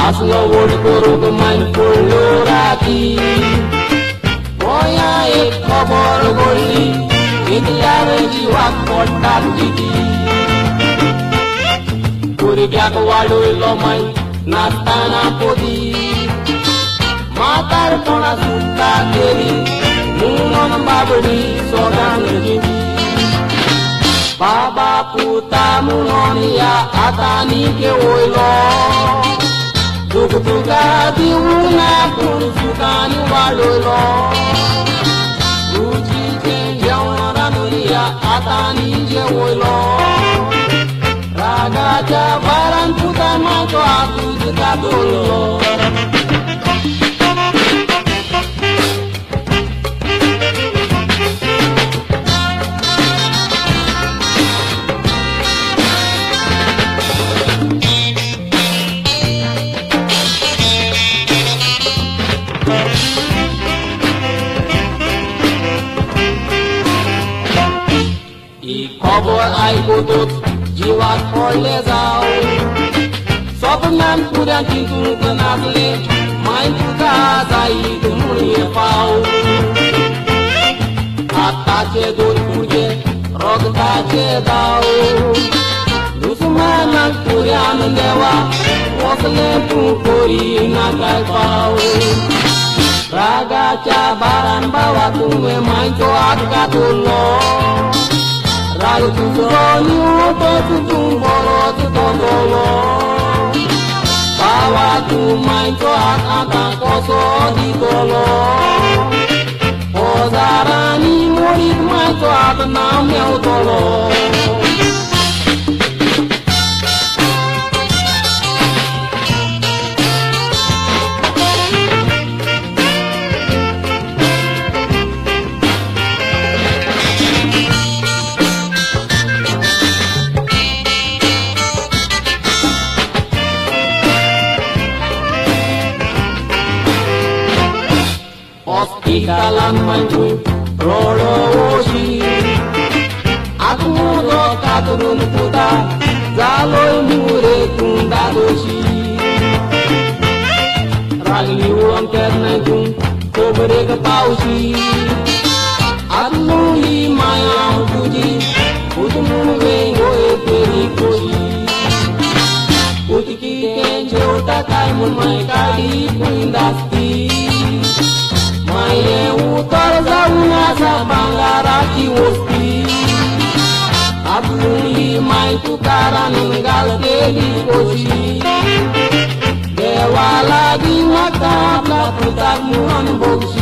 Aslo word korog main pullo rati Boya ek khobor golli Idlar jiwa kotak didi Puri gyak wadu ilo main Nastana podi Matar pona sutta keri Munon babdi sogan gidi Baba puta munon ya atani ke oilo Duk-duka diuna pun sukani walolo Uji jenjang ranuria atani je oilo Raga jabaran puta mato aku juga dulu খবর আই কুতুত জীবাত পড়লে যাও সব নাম পুরা কিন্তু নাচলে মাই পুকা যাই তুমিয়ে পাও আত্মাকে দূর পুজে রক্তাকে দাও দুশ্মন পুরান দেওয়া বসলে তু করি না গায় পাও রাগাচা বারান বাবা তুমি মাই তো আটকা তুলো Ralu tuzoni uto tutumbolo tutondolo Bawa tumai to akata koso di tolo Ozarani murid mai to atanam yau tolo Ikalan maju rodo oshi Aku do katurun puta Zaloi mure kunda doshi Ragli uang kerna jung Kobre ke pausi Anu li maya puji Utmun vengo e peri koshi Utiki kenjo takai mun mai kadi puindasti Maye utar zauna sa bangaraki wosti Abuli mai tukaran ngal teli koshi Dewa lagi makabla putar muan boksi